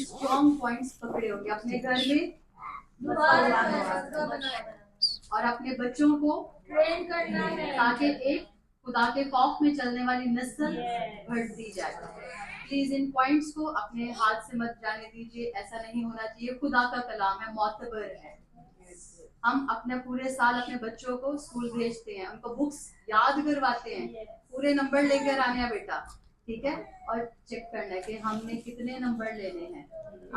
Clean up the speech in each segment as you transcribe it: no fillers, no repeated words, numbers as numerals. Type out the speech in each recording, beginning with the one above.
Strong points पकड़े होंगे अपने घर में और अपने बच्चों को ट्रेन करना है ताकि एक खुदा के खौफ में चलने वाली नस्ल बढ़ती जाए। प्लीज इन पॉइंट्स को अपने हाथ से मत जाने दीजिए, ऐसा नहीं होना चाहिए। खुदा का कलाम है, मोतबर है। हम अपने पूरे साल अपने बच्चों को स्कूल भेजते हैं, उनको बुक्स याद करवाते हैं, पूरे नंबर लेकर आने हैं बेटा, ठीक है, और चेक करना है कि हमने कितने नंबर लेने हैं।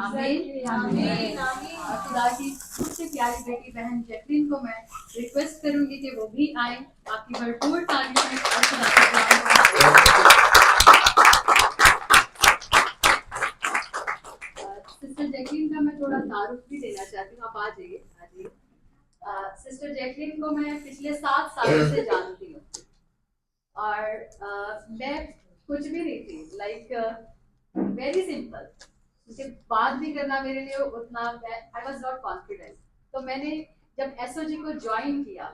आमीन आमीन। और खुदा की सबसे प्यारी बेटी बहन जैकलीन को मैं रिक्वेस्ट करूंगी कि वो भी आए, आपकी भरपूर तारीफ और खुदा के कलाम को। सिस्टर जैकलीन का मैं थोड़ा तारुफ भी देना चाहती हूँ, आप आ जाइए। सिस्टर जैकलीन को मैं पिछले 7 सालों से जानती हूँ और मैं कुछ भी नहीं थी, लाइक वेरी सिंपल, मुझे बात भी करना मेरे लिए उतना, आई वॉज नॉट कॉन्फिडेंट। तो मैंने जब एसओजी को ज्वाइन किया,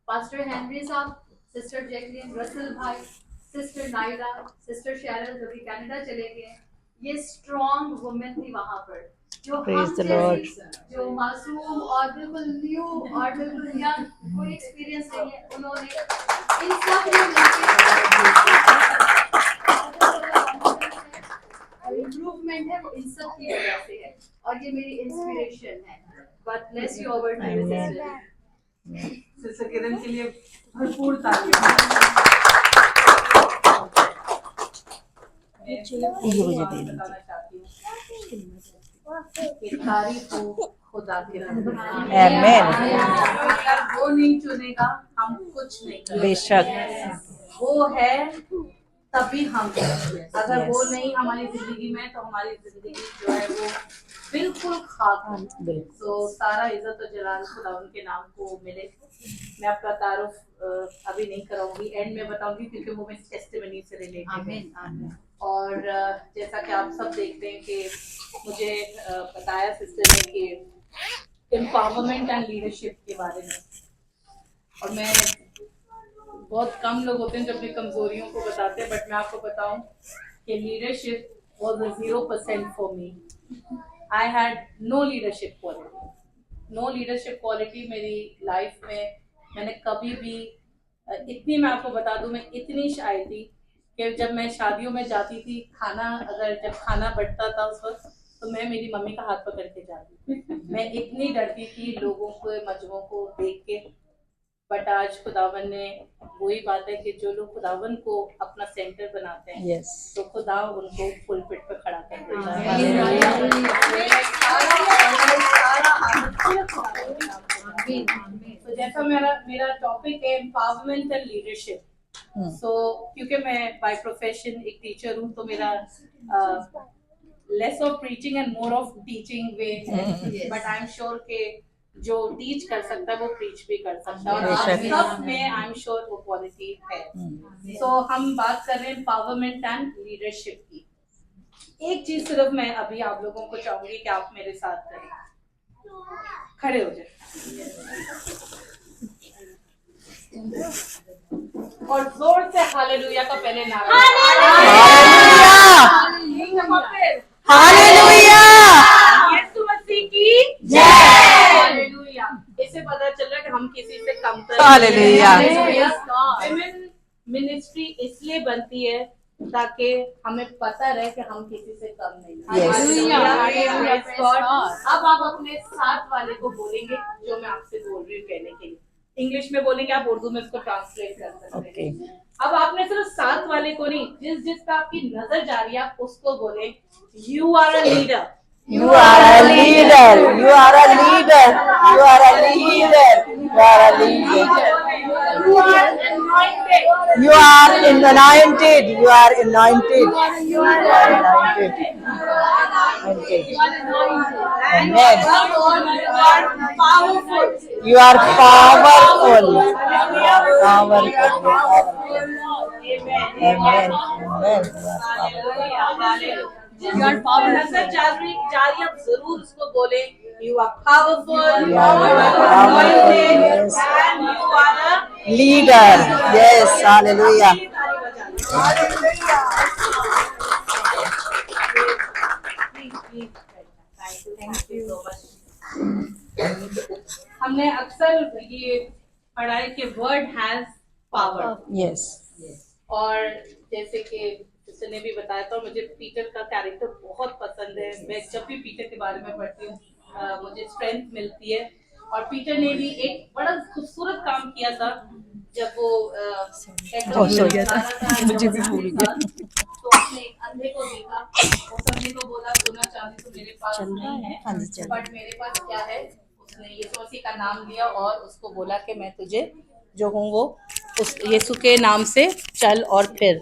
पास्टर हेनरी साहब, सिस्टर जैकलीन, रसल भाई, सिस्टर नाइला, सिस्टर शैरल जो भी कनाडा चले गए, ये स्ट्रॉन्ग वुमेन थी वहां पर, जो हम जैसी, जो मासूम और बिल्कुल न्यू और बिल्कुल यंग, कोई एक्सपीरियंस नहीं है, उन्होंने इन सब इम्प्रूवमेंट है वो इन सब की वजह से है, और ये मेरी इंस्पिरेशन है। God bless you over to sister Kiran के लिए भरपूर तारीफ। तारीफ हो खुदा के, आमीन। वो नहीं चुनेगा हम कुछ नहीं करेंगे, बेशक वो है तभी हम, अगर वो नहीं हमारी जिंदगी में तो हमारी जिंदगी जो है वो बिल्कुल खाक। तो सारा इज्जत और जलाल खुदा उनके नाम को मिले। मैं आपका तारुफ अभी नहीं कराऊंगी, एंड में बताऊंगी क्योंकि वो मेरी टेस्टिमनी से रिलेटेड है। और जैसा कि आप सब देखते हैं कि मुझे बताया सिस्टर ने कि एम्पावरमेंट एंड लीडरशिप के बारे में, और मैं बहुत कम लोग होते हैं जो अपनी कमजोरियों को बताते हैं, बट मैं आपको बताऊं कि leadership was a 0% for me. I had no leadership quality मेरी लाइफ में। मैंने कभी भी इतनी, मैं आपको बता दूं, मैं इतनी शाय थी कि जब मैं शादियों में जाती थी, जब खाना बढ़ता था उस वक्त, तो मैं मेरी मम्मी का हाथ पकड़ के जाती थी। मैं इतनी डरती थी लोगों को, मजहबों को देख के। बट आज खुदावन ने, वही बात है कि जो लोग खुदावन को अपना सेंटर बनाते हैं, तो खुदा उनको पुलपिट पे खड़ा कर देता है। तो जैसा मेरा टॉपिक है एम्पावरमेंट एंड लीडरशिप। सो क्योंकि मैं बाय प्रोफेशन एक टीचर हूँ, तो मेरा less of preaching and more of teaching way है, बट आई एम श्योर के जो टीच कर सकता है वो प्रीच भी कर सकता है, और आप सब में आई एम श्योर वो क्वालिटी है। सो हम बात कर रहे हैं एम्पावरमेंट एंड लीडरशिप की। एक चीज सिर्फ मैं अभी आप लोगों को चाहूंगी कि आप मेरे साथ करें, खड़े हो जाए और जोर से हालेलुया का पहले नारा, हालेलुया, यीशु मसीह की जय, हालेलुया। इससे पता चल रहा है कि हम किसी से कम तर, हालेलुया। विमेन मिनिस्ट्री इसलिए बनती है ताकि हमें पता रहे कि हम किसी से कम नहीं हैं। अब आप अपने साथ वाले को बोलेंगे जो मैं आपसे बोल रही हूँ कहने के लिए, इंग्लिश में बोलेंगे, आप उर्दू में इसको ट्रांसलेट कर सकते हैं। अब आपने सिर्फ साथ वाले को नहीं, जिस पे आपकी नजर जा रही है आप उसको बोले, you are a leader, you are a leader, you are a leader, you are a leader, you are a leader, you are anointed, you are anointed, you are anointed, you are anointed, amen, you are powerful, amen, amen. नजर जारी अब जरूर उसको बोले, you are powerful, you are anointed, and you are a leader. Yes, hallelujah. Thank you so much. हमने अक्सर ये पढ़ा है कि वर्ड हैज पावर। यस। और जैसे कि ने भी बताया था, मुझे पीटर का कैरेक्टर बहुत पसंद है। मैं जब भी पीटर के बारे में पढ़ती हूँ मुझे स्ट्रेंथ मिलती है। और पीटर ने भी एक बड़ा खूबसूरत काम किया था जब वो मुझे भी भूल गया। तो उसने एक अंधे को देखा, उस अंधे को बोला सोना चांदी तो मेरे पास नहीं है, बट मेरे पास क्या है। उसने यीशु मसीह का नाम लिया और उसको बोला कि मैं तुझे जो हूँ वो उस यीशु के नाम से चल। और फिर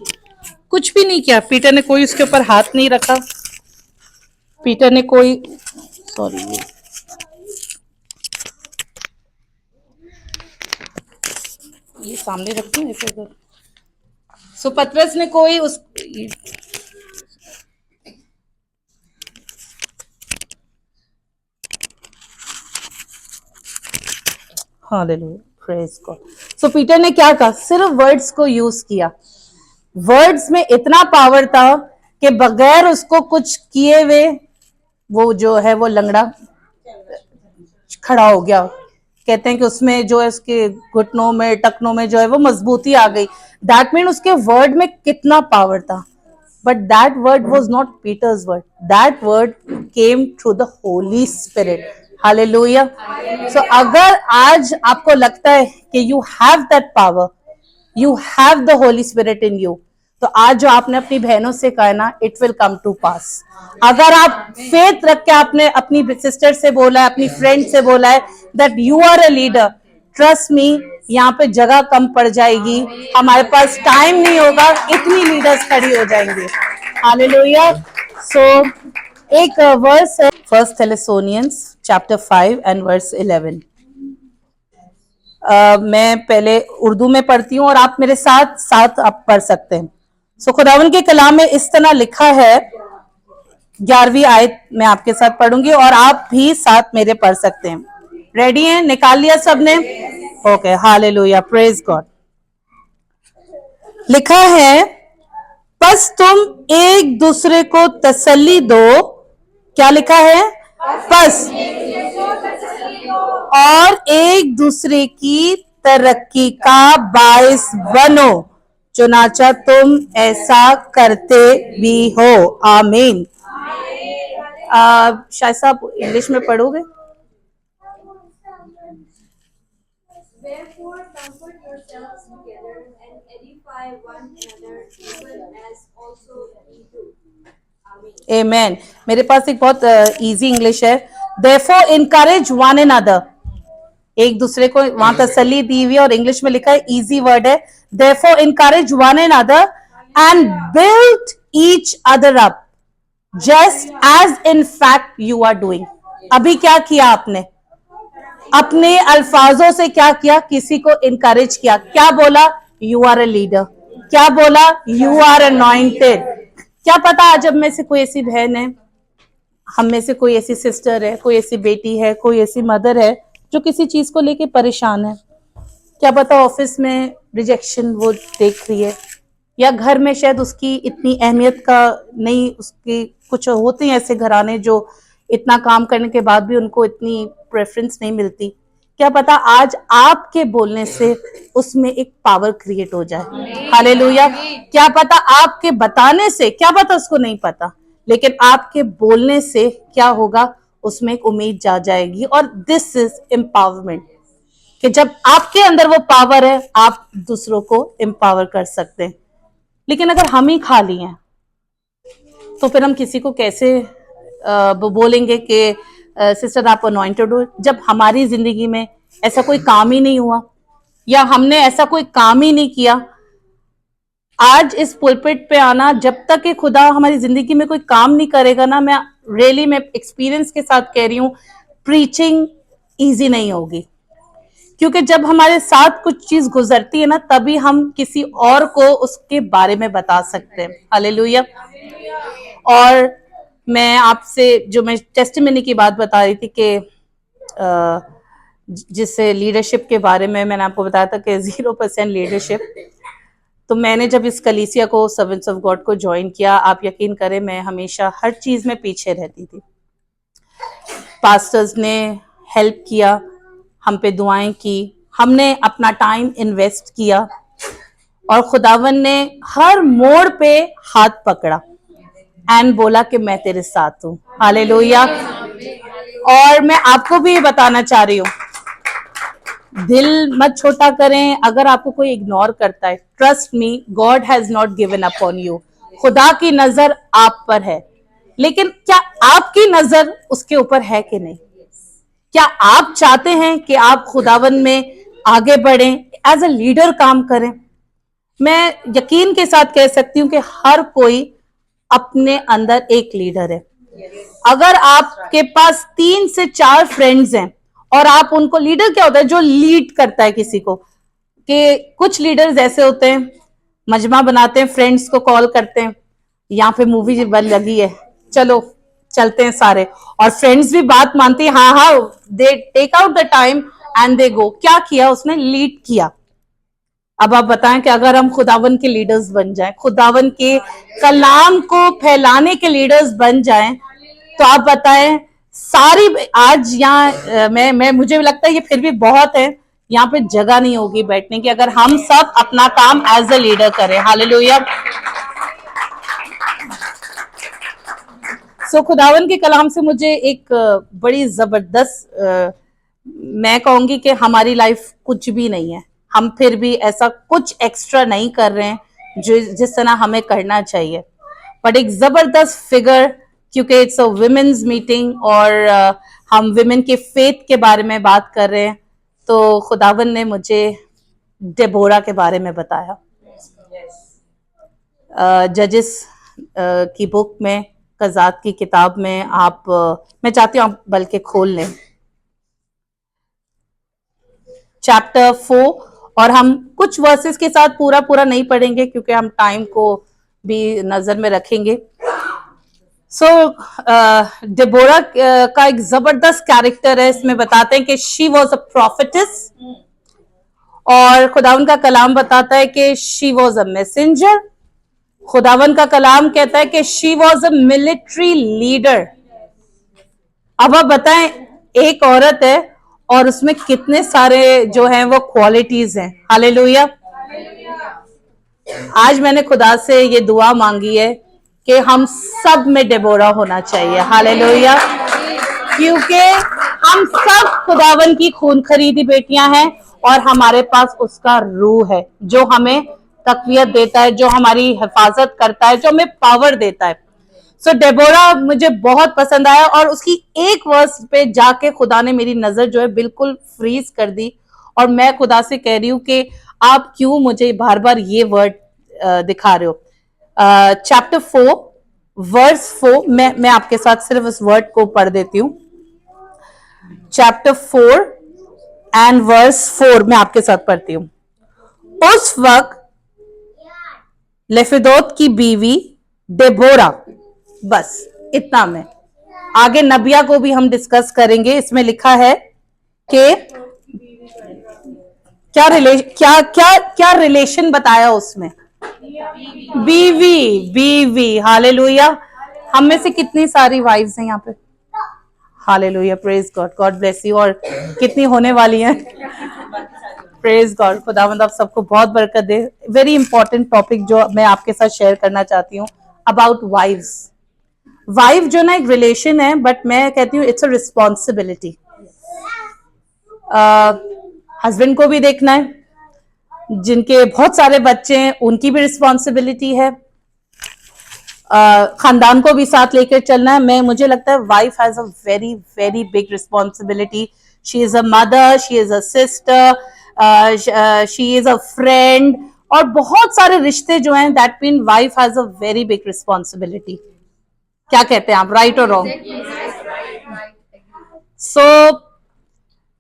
कुछ भी नहीं किया पीटर ने, कोई उसके ऊपर हाथ नहीं रखा। पीटर ने कोई सॉरी ये सामने रखती हूँ फिर। सो पतरस ने कोई उस हालेलुया, प्रेज गॉड। सो पीटर ने क्या कहा, सिर्फ वर्ड्स को यूज किया। वर्ड्स में इतना पावर था कि बगैर उसको कुछ किए हुए वो जो है वो लंगड़ा खड़ा हो गया। कहते हैं कि उसमें जो है उसके घुटनों में टखनों में जो है वो मजबूती आ गई। दैट मीन उसके वर्ड में कितना पावर था। But that word was not Peter's word, that word came through the Holy Spirit. Hallelujah. So अगर आज आपको लगता है कि you have that power, you have the Holy Spirit in you, तो आज जो आपने अपनी बहनों से कहा ना, it will come to pass. अगर आप फेथ रख के आपने अपनी सिस्टर से बोला है, अपनी फ्रेंड से बोला है that you are a leader, trust me, यहाँ पे जगह कम पड़ जाएगी, हमारे पास टाइम नहीं होगा, इतनी लीडर्स खड़ी हो जाएंगे। हालेलुया। सो एक वर्स है, 1 थेस्सलोनियंस चैप्टर 5 एंड वर्स 11। मैं पहले उर्दू में पढ़ती हूँ और आप मेरे साथ साथ आप पढ़ सकते हैं। सो खुदावन के कलाम में इस तरह लिखा है, 11वीं आयत मैं आपके साथ पढ़ूंगी और आप भी साथ मेरे पढ़ सकते हैं। रेडी हैं? निकाल लिया सबने? Okay, hallelujah, praise God. लिखा है, बस तुम एक दूसरे को तसल्ली दो। क्या लिखा है? बस और एक दूसरे की तरक्की का बायस बनो, चुनाचा तुम ऐसा करते भी हो। आमीन। शायद साहब इंग्लिश में पढ़ोगे? Therefore, comfort yourselves together and edify one another, even as also ye do. Amen. मेरे पास एक बहुत इजी इंग्लिश है। Therefore, encourage one another. एक दूसरे को वहां तसल्ली दी हुई है और इंग्लिश में लिखा है, इजी वर्ड है। Therefore, encourage one another and build each other up, just as in fact you are doing. अभी क्या किया आपने? अपने अल्फाजों से क्या किया? किसी को इनकरेज किया। क्या बोला? You are a leader. क्या बोला? You are anointed. क्या पता आज अब में से कोई ऐसी बहन है, हम में से कोई ऐसी सिस्टर है, कोई ऐसी बेटी है, कोई ऐसी मदर है जो किसी चीज को लेके परेशान है। क्या पता ऑफिस में रिजेक्शन वो देख रही है, या घर में शायद उसकी इतनी अहमियत का नहीं, उसकी कुछ होते हैं ऐसे घराने जो इतना काम करने के बाद भी उनको इतनी प्रेफरेंस नहीं मिलती। क्या पता आज आपके बोलने से उसमें एक पावर क्रिएट हो जाए। हालेलुया। क्या पता आपके बताने से, क्या पता उसको नहीं पता, लेकिन आपके बोलने से क्या होगा, उसमें एक उम्मीद जा जाएगी। और दिस इज एम्पावरमेंट, कि जब आपके अंदर वो पावर है आप दूसरों को एम्पावर कर सकते हैं। लेकिन अगर हम ही खाली हैं तो फिर हम किसी को कैसे बोलेंगे कि सिस्टर आप अनॉइंटेड हो, जब हमारी जिंदगी में ऐसा कोई काम ही नहीं हुआ या हमने ऐसा कोई काम ही नहीं किया। आज इस पुलपिट पे आना, जब तक कि खुदा हमारी जिंदगी में कोई काम नहीं करेगा ना, मैं एक्सपीरियंस के साथ कह रही हूँ, प्रीचिंग इजी नहीं होगी। क्योंकि जब हमारे साथ कुछ चीज गुजरती है ना, तभी हम किसी और को उसके बारे में बता सकते हैं। हालेलुया। और मैं आपसे जो मैं टेस्टिमनी की बात बता रही थी कि जिससे लीडरशिप के बारे में मैंने आपको बताया था कि 0% लीडरशिप। तो मैंने जब इस कलीसिया को, सर्वेंट्स ऑफ गॉड को ज्वाइन किया, आप यकीन करें मैं हमेशा हर चीज में पीछे रहती थी। पास्टर्स ने हेल्प किया, हम पे दुआएं की, हमने अपना टाइम इन्वेस्ट किया और खुदावन ने हर मोड़ पे हाथ पकड़ा एंड बोला कि मैं तेरे साथ हूं। हालेलुया। और मैं आपको भी ये बताना चाह रही हूँ, दिल मत छोटा करें अगर आपको कोई इग्नोर करता है। Trust me, God has not given up on you. खुदा की नजर आप पर है, लेकिन क्या आपकी नजर उसके ऊपर है कि नहीं? क्या आप चाहते हैं कि आप खुदावन में आगे बढ़ें, एज अ लीडर काम करें? मैं यकीन के साथ कह सकती हूं कि हर कोई अपने अंदर एक लीडर है। अगर आपके पास 3 से 4 फ्रेंड्स हैं और आप उनको, लीडर क्या होता है? जो लीड करता है किसी को। कि कुछ लीडर्स ऐसे होते हैं, मजमा बनाते हैं, फ्रेंड्स को कॉल करते हैं, यहाँ पे मूवी बन लगी है, चलो चलते हैं सारे, और फ्रेंड्स भी बात मानती है, हाँ हाँ, they take out the time and they go. क्या किया उसने? लीड किया। अब आप बताएं कि अगर हम खुदावन के लीडर्स बन जाएं, खुदावन के कलाम को फैलाने के लीडर्स बन जाएं, तो आप बताएं सारी, आज यहाँ मैं मुझे लगता है ये फिर भी बहुत है, यहाँ पे जगह नहीं होगी बैठने की अगर हम सब अपना काम एज अ लीडर करें। हालेलुया। सो खुदावन के कलाम से मुझे एक बड़ी जबरदस्त, मैं कहूंगी कि हमारी लाइफ कुछ भी नहीं है, हम फिर भी ऐसा कुछ एक्स्ट्रा नहीं कर रहे हैं जो जिस तरह हमें करना चाहिए, बट एक जबरदस्त फिगर, क्योंकि इट्स अ वुमेन्स मीटिंग और हम विमेन के फेथ के बारे में बात कर रहे हैं, तो खुदावन ने मुझे डेबोरा के बारे में बताया। जजेस की बुक में, कज़ात की किताब में, आप मैं चाहती हूँ आप बल्कि खोल लें चैप्टर 4, और हम कुछ वर्सेस के साथ पूरा पूरा नहीं पढ़ेंगे क्योंकि हम टाइम को भी नजर में रखेंगे। सो डेबोरा का एक जबरदस्त कैरेक्टर है। इसमें बताते हैं कि शी वॉज अ प्रॉफिटेस, और खुदावन का कलाम बताता है कि शी वॉज अ मैसेंजर। खुदावन का कलाम कहता है कि she was a military leader. अब आप बताएं, एक औरत है और उसमें कितने सारे जो हैं वो क्वालिटीज हैं। हालेलुया। आज मैंने खुदा से ये दुआ मांगी है कि हम सब में डेबोरा होना चाहिए। हालेलुया। क्योंकि हम सब खुदावन की खून खरीदी बेटियां हैं और हमारे पास उसका रूह है जो हमें तकवियत देता है, जो हमारी हिफाजत करता है, जो हमें पावर देता है। सो डेबोरा मुझे बहुत पसंद आया और उसकी एक वर्स पे जाके खुदा ने मेरी नजर जो है बिल्कुल फ्रीज कर दी, और मैं खुदा से कह रही हूँ कि आप क्यों मुझे बार बार ये वर्ड दिखा रहे हो। चैप्टर 4 वर्स 4, मैं आपके साथ सिर्फ इस वर्ड को पढ़ देती हूँ। चैप्टर 4 एंड वर्स 4 मैं आपके साथ पढ़ती हूँ। उस वक्त लेफिदोत की बीवी डेबोरा, बस इतना में, आगे नबिया को भी हम डिस्कस करेंगे। इसमें लिखा है कि क्या रिलेशन बताया उसमें? बीवी, बीवी। हालेलुया। हम में से कितनी सारी वाइफ्स हैं यहाँ पे? Hallelujah, praise God, God bless you. और कितनी होने वाली हैं? प्रेज गॉड, खुदावंद आप सबको बहुत बरकत दे। वेरी इंपॉर्टेंट टॉपिक जो मैं आपके साथ शेयर करना चाहती हूँ अबाउट वाइफ्स। वाइफ जो ना एक रिलेशन है, बट मैं कहती हूँ इट्स अ रिस्पॉन्सिबिलिटी। हस्बैंड को भी देखना है, जिनके बहुत सारे बच्चे हैं उनकी भी रिस्पॉन्सिबिलिटी है, खानदान को भी साथ लेकर चलना है। मुझे लगता है wife has a very very big responsibility. She is a mother, she is a sister, she is a friend, और बहुत सारे रिश्ते जो हैं, that mean wife has a very big responsibility. क्या कहते हैं आप, राइट और रॉन्ग? सो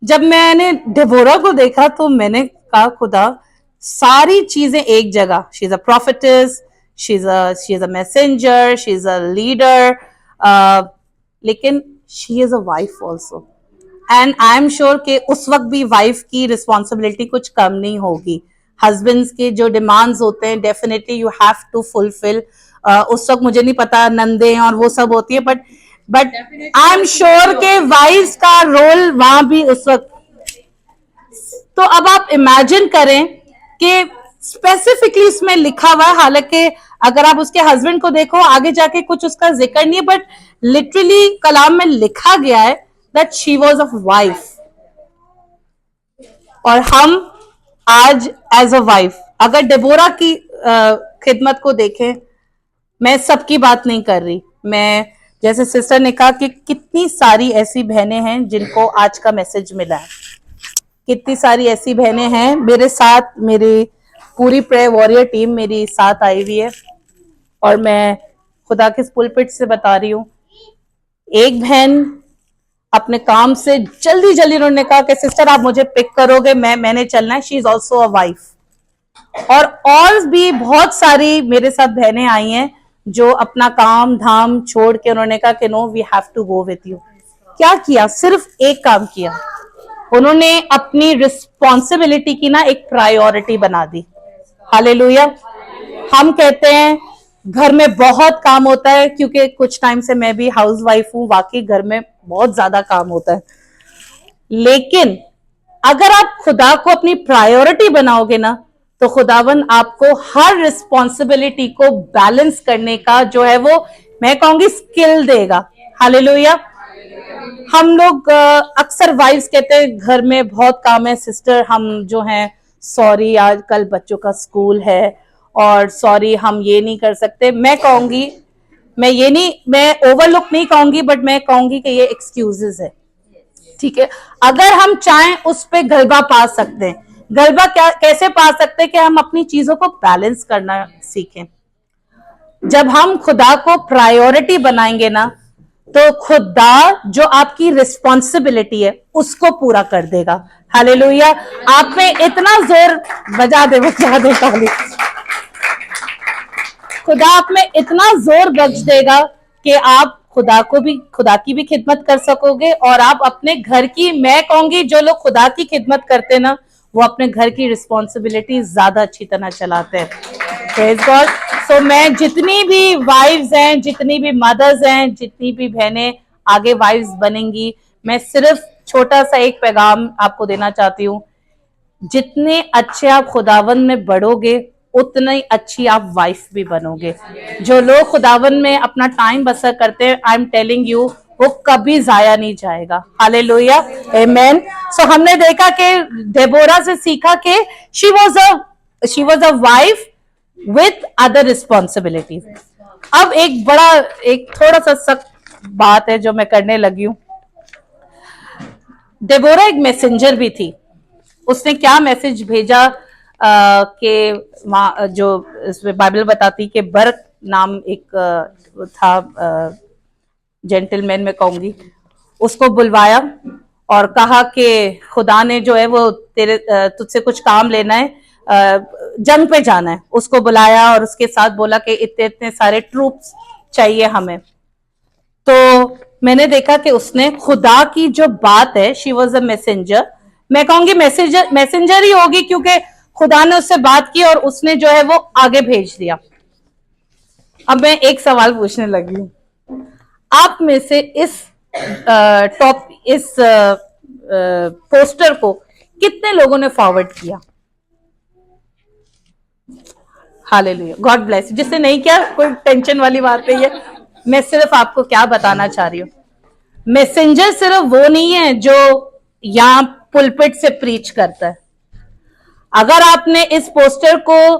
जब मैंने डेबोरा को देखा तो मैंने कहा खुदा, सारी चीजें एक जगह, she is a prophetess, she is a messenger, she is a leader, लेकिन she is a wife also. And I am sure कि उस वक्त भी वाइफ की रिस्पॉन्सिबिलिटी कुछ कम नहीं होगी। हस्बैंड्स के जो डिमांड्स होते हैं definitely you have to fulfil. उस वक्त मुझे नहीं पता नंदे और वो सब होती है, but but I am sure के वाइफ्स का रोल वहां भी उस वक्त। तो अब आप इमेजिन करें कि स्पेसिफिकली इसमें लिखा हुआ है, हालांकि अगर आप उसके हस्बैंड को देखो आगे जाके कुछ उसका जिक्र नहीं है, बट लिटरली कलाम में लिखा गया है that she was a wife. और हम आज एज अ वाइफ अगर डेबोरा की खिदमत को देखें, मैं सबकी बात नहीं कर रही, मैं जैसे सिस्टर ने कहा कि कितनी सारी ऐसी बहनें हैं जिनको आज का मैसेज मिला है, कितनी सारी ऐसी बहनें हैं मेरे साथ, मेरी पूरी प्रेयर वॉरियर टीम मेरी साथ आई हुई है। और मैं खुदा के पुलपिट से बता रही हूँ, एक बहन अपने काम से जल्दी जल्दी उन्होंने कहा कि सिस्टर आप मुझे पिक करोगे, मैंने चलना है। She is also a wife. और भी बहुत सारी मेरे साथ बहनें आई हैं जो अपना काम धाम छोड़ के उन्होंने कहा कि no we have to go with you. क्या किया? सिर्फ एक काम किया, उन्होंने अपनी रिस्पॉन्सिबिलिटी की ना एक प्रायोरिटी बना दी। हालेलुया। हम कहते हैं घर में बहुत काम होता है, क्योंकि कुछ टाइम से मैं भी हाउस वाइफ हूं, वाकई घर में बहुत ज्यादा काम होता है। लेकिन अगर आप खुदा को अपनी प्रायोरिटी बनाओगे ना, तो खुदावन आपको हर रिस्पॉन्सिबिलिटी को बैलेंस करने का जो है वो मैं कहूंगी स्किल देगा। हालेलुया। हम लोग अक्सर वाइफ्स कहते हैं घर में बहुत काम है सिस्टर, हम जो हैं सॉरी आज कल बच्चों का स्कूल है और सॉरी हम ये नहीं कर सकते। मैं कहूंगी, मैं ओवरलुक नहीं कहूंगी, बट मैं कहूंगी कि ये एक्सक्यूजेस है। ठीक है, अगर हम चाहें उस पे गलबा पा सकते हैं। गलबा कैसे पा सकते हैं? कि हम अपनी चीजों को बैलेंस करना सीखें। जब हम खुदा को प्रायोरिटी बनाएंगे ना, तो खुदा जो आपकी रिस्पॉन्सिबिलिटी है उसको पूरा कर देगा। हालेलुया। आप में इतना जोर बजा दे ताली। खुदा आप में इतना जोर बख्श देगा कि आप खुदा की भी खिदमत कर सकोगे, और आप अपने घर की, मैं कहूंगी जो लोग खुदा की खिदमत करते हैं ना, वो अपने घर की रिस्पॉन्सिबिलिटी ज्यादा अच्छी तरह चलाते हैं। Praise God. सो मैं जितनी भी वाइफ्स हैं, जितनी भी मदर्स हैं, जितनी भी बहनें आगे वाइफ्स बनेंगी, मैं सिर्फ छोटा सा एक पैगाम आपको देना चाहती हूँ। जितने अच्छे आप खुदावन में बढ़ोगे, उतनी अच्छी आप वाइफ भी बनोगे। जो लोग खुदावन में अपना टाइम बसर करते हैं, आई एम टेलिंग यू, वो कभी जाया नहीं जाएगा। हालेलुया, आमेन। सो हमने देखा कि डेबोरा से सीखा कि she was a wife with other responsibilities. अब एक थोड़ा सा सख्त बात है जो मैं करने लगी हूं। डेबोरा एक मैसेंजर भी थी। उसने क्या मैसेज भेजा कि जो इसमें बाइबल बताती कि बरक नाम एक था जेंटलमैन, मैं कहूंगी, उसको बुलवाया और कहा कि खुदा ने जो है वो तुझसे कुछ काम लेना है, जंग पे जाना है। उसको बुलाया और उसके साथ बोला कि इतने इतने सारे ट्रूप्स चाहिए हमें। तो मैंने देखा कि उसने खुदा की जो बात है, शी वॉज अ मैसेंजर, मैं कहूंगी मैसेंजर ही होगी, क्योंकि खुदा ने उससे बात की और उसने जो है वो आगे भेज दिया। अब मैं एक सवाल पूछने लगी हूं, आप में से इस पोस्टर को कितने लोगों ने फॉरवर्ड किया? Hallelujah, God bless. जिसने नहीं किया, कोई टेंशन वाली बात नहीं है। मैं सिर्फ आपको क्या बताना चाह रही हूँ, मैसेंजर सिर्फ वो नहीं है जो यहां पुलपिट से प्रीच करता है। अगर आपने इस पोस्टर को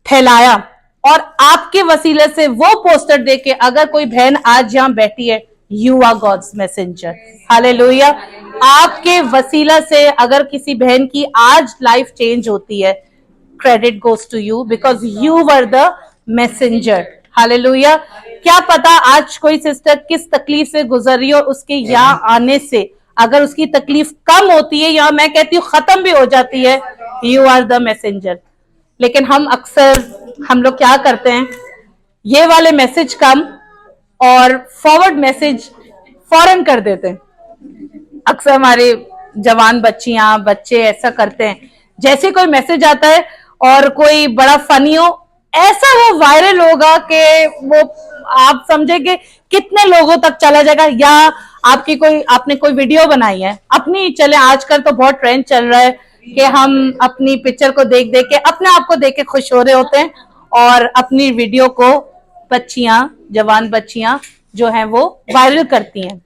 फैलाया और आपके वसीले से वो पोस्टर देके अगर कोई बहन आज यहां बैठी है, you are God's messenger. Hallelujah. आपके वसीला से अगर किसी बहन की आज लाइफ चेंज होती है, credit goes to you, because you were the messenger. Hallelujah. क्या पता आज कोई सिस्टर किस तकलीफ से गुजर रही हो, उसके यहाँ आने से अगर उसकी तकलीफ कम होती है या मैं कहती हूँ खत्म भी हो जाती है, यू आर द मैसेंजर। लेकिन हम लोग क्या करते हैं, ये वाले मैसेज कम और फॉरवर्ड मैसेज फौरन कर देते हैं। अक्सर हमारे जवान बच्चे ऐसा करते हैं, जैसे कोई मैसेज आता है और कोई बड़ा फनी हो, ऐसा वो वायरल होगा कि वो आप समझे कि कितने लोगों तक चला जाएगा। या आपने कोई वीडियो बनाई है अपनी, चले आजकल तो बहुत ट्रेंड चल रहा है कि हम अपनी पिक्चर को देख देख के, अपने आप को देख के खुश हो रहे होते हैं और अपनी वीडियो को बच्चियां, जवान बच्चियां जो हैं वो वायरल करती हैं।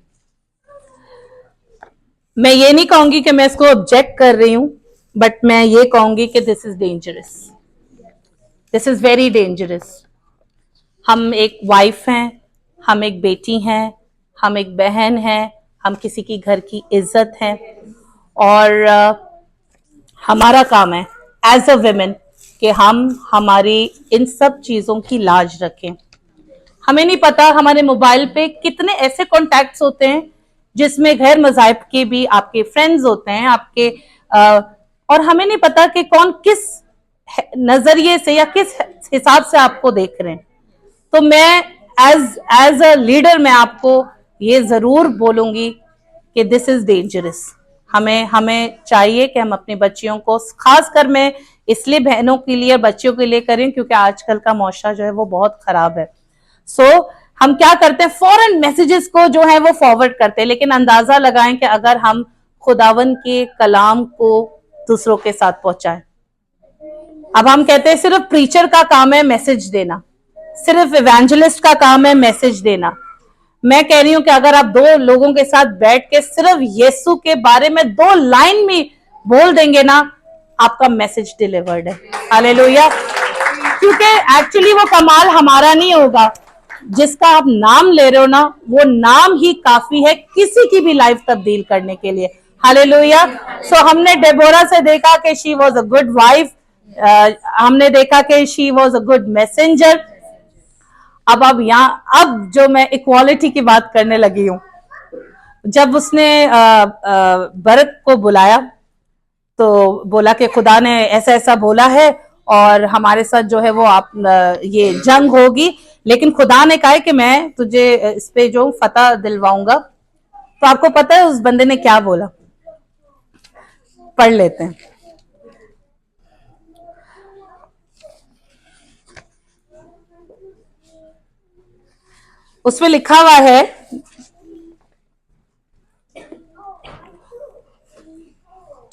मैं ये नहीं कहूंगी कि मैं इसको ऑब्जेक्ट कर रही हूं, बट मैं ये कहूंगी कि this is dangerous, this is very dangerous. हम एक वाइफ हैं, हम एक बेटी हैं, हम एक बहन हैं, हम किसी की घर की इज्जत हैं, और हमारा काम है एज अ वुमेन कि हम हमारी इन सब चीजों की लाज रखें। हमें नहीं पता हमारे मोबाइल पे कितने ऐसे कॉन्टैक्ट्स होते हैं जिसमें गैर मज़ाहिब के भी आपके फ्रेंड्स होते हैं आपके, और हमें नहीं पता कि कौन किस नजरिए से या किस हिसाब से आपको देख रहे हैं। तो मैं एज अ लीडर मैं आपको ये जरूर बोलूंगी कि दिस इज डेंजरस। हमें चाहिए कि हम अपनी बच्चियों को, खासकर मैं इसलिए बहनों के लिए, बच्चियों के लिए करें क्योंकि आजकल का मौशरा जो है वो बहुत खराब है। हम क्या करते हैं, फौरन मैसेजेस को जो है वो फॉरवर्ड करते हैं, लेकिन अंदाजा लगाएं कि अगर हम खुदावन के कलाम को दूसरों के साथ पहुंचाएं। अब हम कहते हैं सिर्फ प्रीचर का काम है मैसेज देना, सिर्फ इवेंजलिस्ट का काम है मैसेज देना। मैं कह रही हूं कि अगर आप 2 लोगों के साथ बैठ के सिर्फ यीशु के बारे में 2 लाइन भी बोल देंगे ना, आपका मैसेज डिलीवर्ड है। हालेलुया। क्योंकि एक्चुअली वो कमाल हमारा नहीं होगा, जिसका आप नाम ले रहे हो ना, वो नाम ही काफी है किसी की भी लाइफ तब्दील करने के लिए। हालेलुया। सो हमने डेबोरा से देखा कि she was a good wife, हमने देखा कि she was a good messenger. अब जो मैं इक्वालिटी की बात करने लगी हूं, जब उसने बरत को बुलाया तो बोला कि खुदा ने ऐसा ऐसा बोला है और हमारे साथ जो है वो ये जंग होगी, लेकिन खुदा ने कहा कि मैं तुझे इस पे जो फतह दिलवाऊंगा। तो आपको पता है उस बंदे ने क्या बोला? पढ़ लेते हैं। उसमें लिखा हुआ है,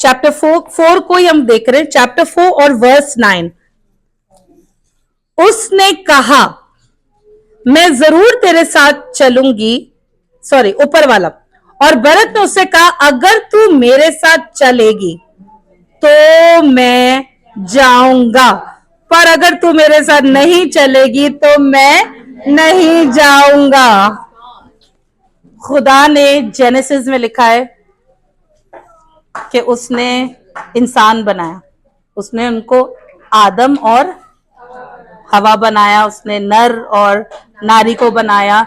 चैप्टर 4 को ही हम देख रहे हैं, चैप्टर 4 और वर्स 9। उसने कहा मैं जरूर तेरे साथ चलूंगी, सॉरी ऊपर वाला, और बरत ने उससे कहा अगर तू मेरे साथ चलेगी तो मैं जाऊंगा, पर अगर तू मेरे साथ नहीं चलेगी तो मैं नहीं जाऊंगा। खुदा ने जेनेसिस में लिखा है कि उसने इंसान बनाया, उसने उनको आदम और हवा बनाया, उसने नर और नारी को बनाया,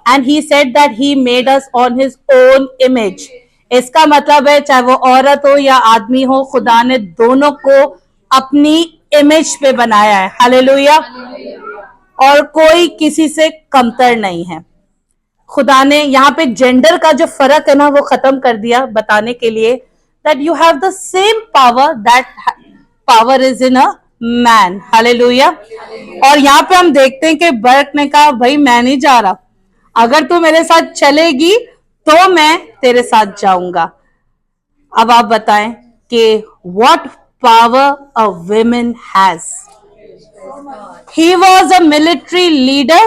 and he said that he made us on his own image. इसका मतलब है चाहे वो औरत हो या आदमी हो, खुदा ने दोनों को अपनी इमेज पे बनाया है। हालेलुया। और कोई किसी से कमतर नहीं है। खुदा ने यहाँ पे जेंडर का जो फर्क है ना वो खत्म कर दिया, बताने के लिए that you have the same power, that power is in a man. Hallelujah. और यहाँ पे हम देखते हैं कि बरत ने कहा भाई मैं नहीं जा रहा, अगर तू मेरे साथ चलेगी तो मैं तेरे साथ जाऊंगा। अब आप बताएं कि what power a woman has. He was a military leader,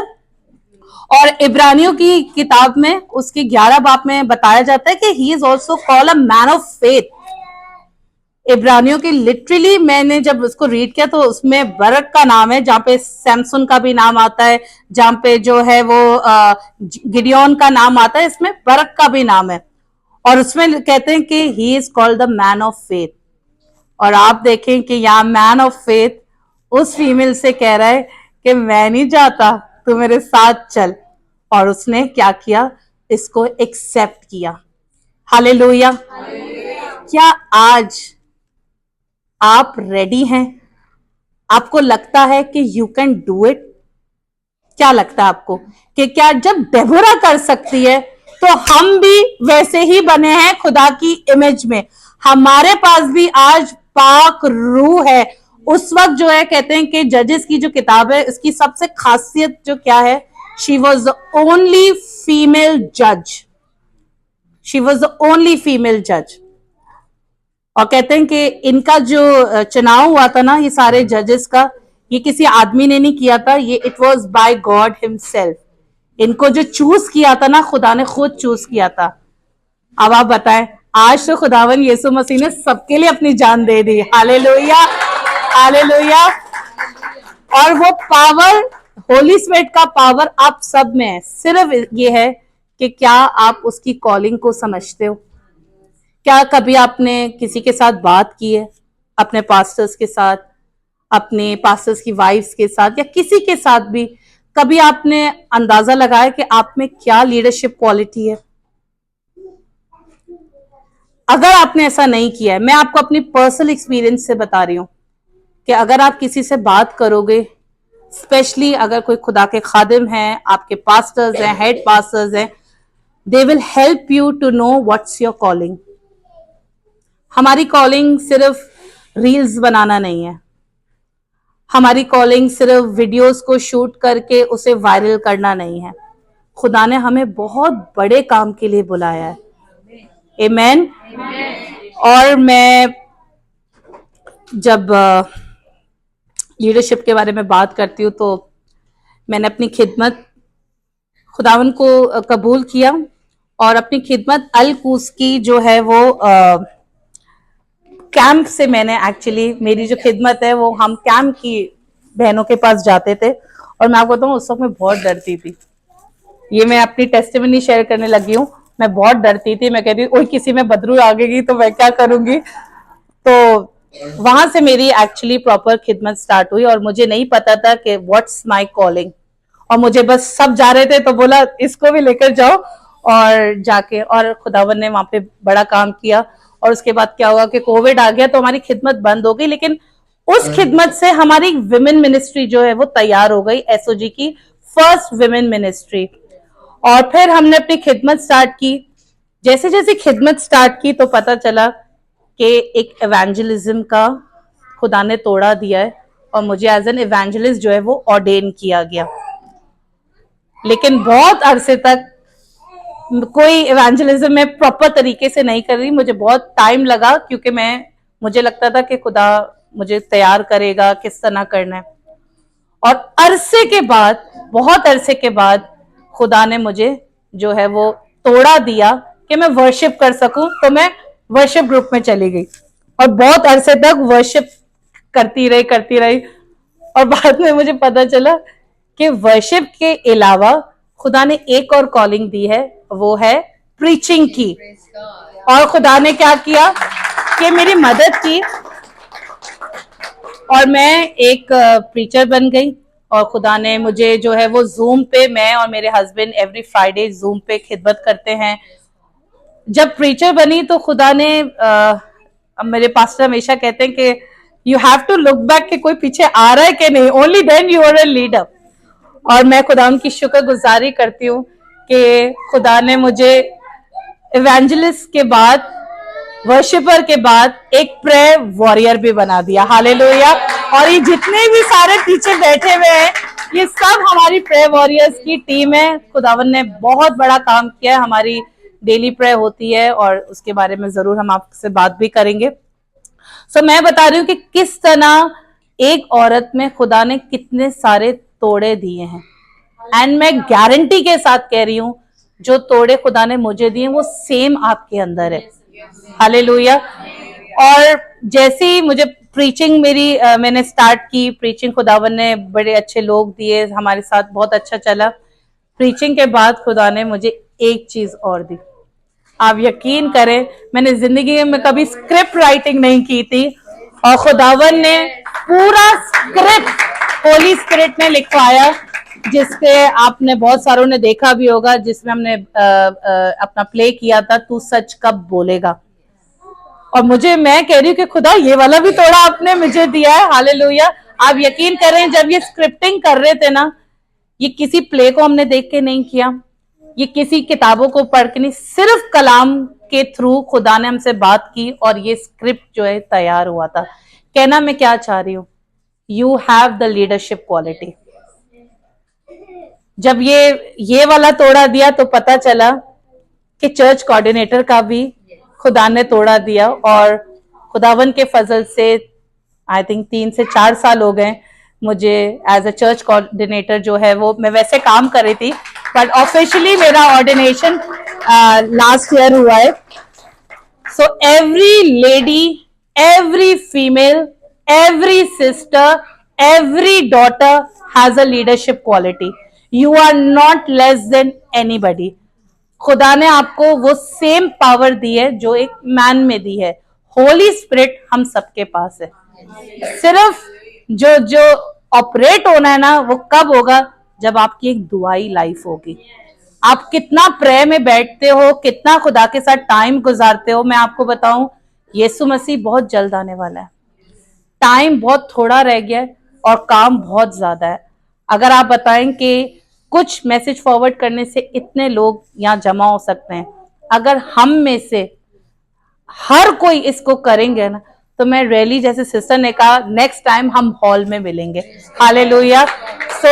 और इब्रानियों की किताब में उसकी 11 बाब में बताया जाता है कि he is also called a man of faith. इब्रानियों की लिटरली मैंने जब उसको रीड किया तो उसमें बरक का नाम है, जहाँ पे सैमसन का भी नाम आता है, जहाँ पे जो है वो गिडियोन का नाम आता है, इसमें बरक का भी नाम है, और उसमें कहते हैं कि he is called the man of faith. और आप देखें कि यहाँ मैन ऑफ फेथ उस फीमेल से कह रहा है कि मैं नहीं जाता, तू मेरे साथ चल, और उसने क्या किया, इसको एक्सेप्ट किया। हालेलुया। क्या आज आप रेडी हैं? आपको लगता है कि यू कैन डू इट? क्या लगता है आपको कि क्या जब डेबोरा कर सकती है तो हम भी वैसे ही बने हैं खुदा की इमेज में? हमारे पास भी आज पाक रूह है, उस वक्त जो है कहते हैं कि जजेस की जो किताब है इसकी सबसे खासियत जो क्या है, she was the only female जज, she was the only female जज। और कहते हैं कि इनका जो चुनाव हुआ था ना, ये सारे जजेस का, ये किसी आदमी ने नहीं किया था, ये it was by God himself. इनको जो चूज किया था ना, खुदा ने खुद चूज किया था। अब आप बताएं, आज तो खुदावन यीशु मसीह ने सबके लिए अपनी जान दे दी। Hallelujah, hallelujah. और वो पावर, होली स्पिरिट का पावर आप सब में है। सिर्फ ये है कि क्या आप उसकी कॉलिंग को समझते हो? क्या कभी आपने किसी के साथ बात की है, अपने पास्टर्स के साथ, अपने पास्टर्स की वाइफ्स के साथ, या किसी के साथ भी कभी आपने अंदाजा लगाया कि आप में क्या लीडरशिप क्वालिटी है? अगर आपने ऐसा नहीं किया है, मैं आपको अपनी पर्सनल एक्सपीरियंस से बता रही हूं कि अगर आप किसी से बात करोगे, स्पेशली अगर कोई खुदा के खादिम हैं, आपके पास्टर्स हैं, हेड पास्टर्स हैं, they will help you to know what's your calling. हमारी कॉलिंग सिर्फ रील्स बनाना नहीं है, हमारी कॉलिंग सिर्फ वीडियोस को शूट करके उसे वायरल करना नहीं है। खुदा ने हमें बहुत बड़े काम के लिए बुलाया है। आमीन। और मैं जब लीडरशिप के बारे में बात करती हूँ तो मैंने अपनी खिदमत खुदावन को कबूल किया, और अपनी खिदमत अल कूस की जो है वो कैंप से मैंने एक्चुअली, मेरी जो खिदमत है वो हम कैंप की बहनों के पास जाते थे। और मैं आपको बताऊं, उस वक्त मैं बहुत डरती थी। ये मैं अपनी टेस्टिमनी शेयर करने लगी हूँ। मैं बहुत डरती थी, मैं कहती थी किसी में बदरू आ गई तो मैं क्या करूंगी। तो वहां से मेरी एक्चुअली प्रॉपर खिदमत स्टार्ट हुई, और मुझे नहीं पता था कि व्हाट्स माय कॉलिंग। और मुझे बस सब जा रहे थे तो बोला इसको भी लेकर जाओ, और जाके, और खुदावन ने वहां पे बड़ा काम किया। और उसके बाद क्या हुआ कि कोविड आ गया तो हमारी खिदमत बंद हो गई, लेकिन उस खिदमत से हमारी विमेन मिनिस्ट्री जो है वो तैयार हो गई, एसओजी की फर्स्ट विमेन मिनिस्ट्री। और फिर हमने अपनी खिदमत स्टार्ट की। जैसे जैसे खिदमत स्टार्ट की तो पता चला कि एक इवेंजलिज्म का खुदा ने तोड़ा दिया है, और मुझे एज एन इवेंजलिस्ट जो है वो ऑर्डेन किया गया। लेकिन बहुत अरसे तक कोई इवेंजलिज्म में प्रॉपर तरीके से नहीं कर रही, मुझे बहुत टाइम लगा, क्योंकि मुझे लगता था कि खुदा मुझे तैयार करेगा किस तरह करना है। और अरसे के बाद, बहुत अरसे के बाद खुदा ने मुझे जो है वो तोड़ा दिया कि मैं वर्शिप कर सकूं। तो मैं वर्शिप ग्रुप में चली गई, और बहुत अरसे तक वर्शिप करती रही। और बाद में मुझे पता चला कि वर्शिप के अलावा खुदा ने एक और कॉलिंग दी है, वो है प्रीचिंग की। और खुदा ने क्या किया कि मेरी मदद की, और मैं एक प्रीचर बन गई। और खुदा ने मुझे जो है वो जूम पे, मैं और मेरे हस्बैंड एवरी फ्राइडे जूम पे खिदमत करते हैं। जब प्रीचर बनी तो खुदा ने मेरे पास्टर हमेशा कहते हैं कि you have to look back, कि कोई पीछे आ रहा है कि नहीं, only then you are a leader. और मैं खुदा उनकी शुक्रगुजारी करती हूँ कि खुदा ने मुझे इवेंजलिस्ट के बाद, वर्शिपर के बाद एक प्रेयर वॉरियर भी बना दिया। हालेलुया। और ये जितने भी सारे पीछे बैठे हुए हैं, ये सब हमारी प्रेयर वॉरियर्स की टीम है। खुदावन ने बहुत बड़ा काम किया है। हमारी डेली प्रेयर होती है, और उसके बारे में जरूर हम आपसे बात भी करेंगे। सो मैं बता रही हूँ कि किस तरह एक औरत में खुदा ने कितने सारे तोड़े दिए हैं। एंड मैं गारंटी के साथ कह रही हूँ, जो तोड़े खुदा ने मुझे दिए वो सेम आपके अंदर है। हालेलुया। और जैसे ही मुझे प्रीचिंग मैंने स्टार्ट की, प्रीचिंग खुदावन ने बड़े अच्छे लोग दिए, हमारे साथ बहुत अच्छा चला। प्रीचिंग के बाद खुदा ने मुझे एक चीज और दी। आप यकीन करें, मैंने जिंदगी में कभी स्क्रिप्ट राइटिंग नहीं की थी, और खुदावन ने पूरा स्क्रिप्ट होली स्पिरिट ने लिखवाया, जिससे आपने बहुत सारों ने देखा भी होगा, जिसमें हमने अपना प्ले किया था, तू सच कब बोलेगा। और मैं कह रही हूँ कि खुदा ये वाला भी थोड़ा आपने मुझे दिया है। हालेलुया। आप यकीन करें, जब ये स्क्रिप्टिंग कर रहे थे ना, ये किसी प्ले को हमने देख के नहीं किया, ये किसी किताबों को पढ़ के नहीं, सिर्फ कलाम के थ्रू खुदा ने हमसे बात की, और ये स्क्रिप्ट जो है तैयार हुआ था। कहना मैं क्या चाह रही हूँ you have the leadership quality. जब ये वाला तोड़ा दिया तो पता चला कि चर्च कोऑर्डिनेटर का भी खुदा ने तोड़ा दिया, और खुदावन के फजल से आई थिंक 3 से 4 साल हो गए मुझे एज अ चर्च कोऑर्डिनेटर जो है वो मैं वैसे काम कर रही थी, बट ऑफिशियली मेरा ऑर्डिनेशन लास्ट ईयर हुआ है. So every lady, every female, every sister, every daughter has a leadership quality. You are not less than anybody. खुदा ने आपको वो सेम पावर दी है जो एक मैन में दी है. होली स्पिरिट हम सबके पास है. सिर्फ जो ऑपरेट होना है ना वो कब होगा, जब आपकी एक दुआई लाइफ होगी. आप कितना प्रेयर में बैठते हो, कितना खुदा के साथ टाइम गुजारते हो. मैं आपको बताऊं, यीशु मसीह बहुत जल्द आने वाला है. टाइम बहुत थोड़ा रह गया है और काम बहुत ज्यादा है. अगर आप बताएं कि कुछ मैसेज फॉरवर्ड करने से इतने लोग यहाँ जमा हो सकते हैं, अगर हम में से हर कोई इसको करेंगे ना, तो मैं रैली जैसे सिस्टर ने कहा नेक्स्ट टाइम हम हॉल में मिलेंगे. हालेलुया. सो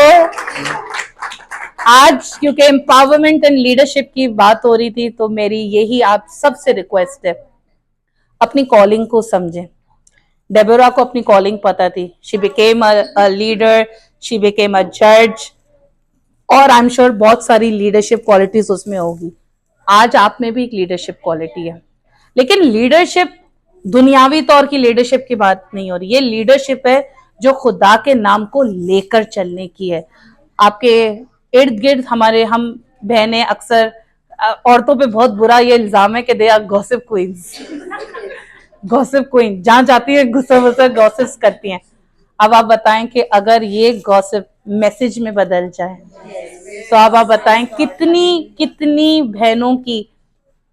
आज क्योंकि एम्पावरमेंट एंड लीडरशिप की बात हो रही थी, तो मेरी यही आप सबसे रिक्वेस्ट है, अपनी कॉलिंग को समझें. डेबोरा को अपनी कॉलिंग पता थी. She became a leader, she became a जज, और आई एम श्योर बहुत सारी लीडरशिप क्वालिटीज उसमें होगी. आज आप में भी एक लीडरशिप क्वालिटी है, लेकिन लीडरशिप दुनियावी तौर की लीडरशिप की बात नहीं हो रही. ये लीडरशिप है जो खुदा के नाम को लेकर चलने की है. आपके इर्द गिर्द हम बहनें अक्सर औरतों पे बहुत बुरा ये इल्जाम है कि they are gossip queens. Gossip queen जहां जाती है गुस्सा गॉसिप्स करती हैं. अब आप बताएं कि अगर ये गॉसिप मैसेज में बदल जाए, तो अब आप बताएं कितनी बहनों की,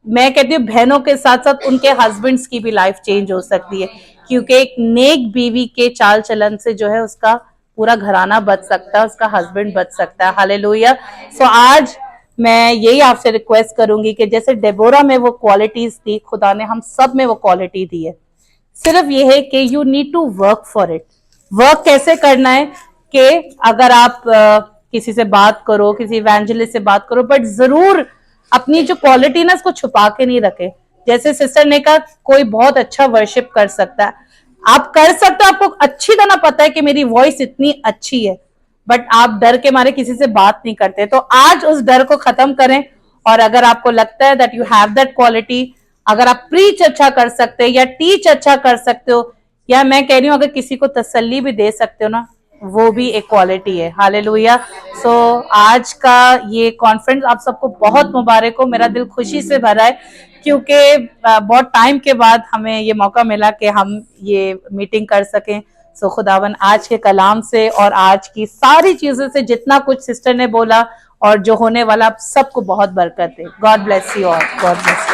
मैं कहती हूँ बहनों के साथ साथ उनके हस्बैंड्स की भी लाइफ चेंज हो सकती है. क्योंकि एक नेक बीवी के चाल चलन से जो है उसका पूरा घराना बच सकता है, उसका हस्बैंड बच सकता है. हालेलुया. सो आज मैं यही आपसे रिक्वेस्ट करूंगी कि जैसे डेबोरा में वो क्वालिटीज थी, खुदा ने हम सब में वो क्वालिटी दी है. सिर्फ ये है कि you need to work for it. Work कैसे करना है कि अगर आप किसी से बात करो, किसी इवेंजलिस्ट से बात करो, बट जरूर अपनी जो क्वालिटी ना उसको छुपा के नहीं रखे. जैसे सिस्टर ने कहा कोई बहुत अच्छा वर्शिप कर सकता है, आप कर सकते हो, आपको अच्छी तरह पता है कि मेरी वॉइस इतनी अच्छी है, बट आप डर के मारे किसी से बात नहीं करते. तो आज उस डर को खत्म करें, और अगर आपको लगता है that you have that quality, अगर आप प्रीच अच्छा कर सकते हो या टीच अच्छा कर सकते हो, या मैं कह रही हूँ अगर किसी को तसल्ली भी दे सकते हो ना, वो भी एक क्वालिटी है. हालेलुया. सो आज का ये कॉन्फ्रेंस आप सबको बहुत मुबारक हो. मेरा दिल खुशी से भरा है क्योंकि बहुत टाइम के बाद हमें ये मौका मिला कि हम ये मीटिंग कर सकें. सो खुदावन आज के कलाम से और आज की सारी चीजों से जितना कुछ सिस्टर ने बोला और जो होने वाला, सबको बहुत बरकत है. God bless you all. God bless you.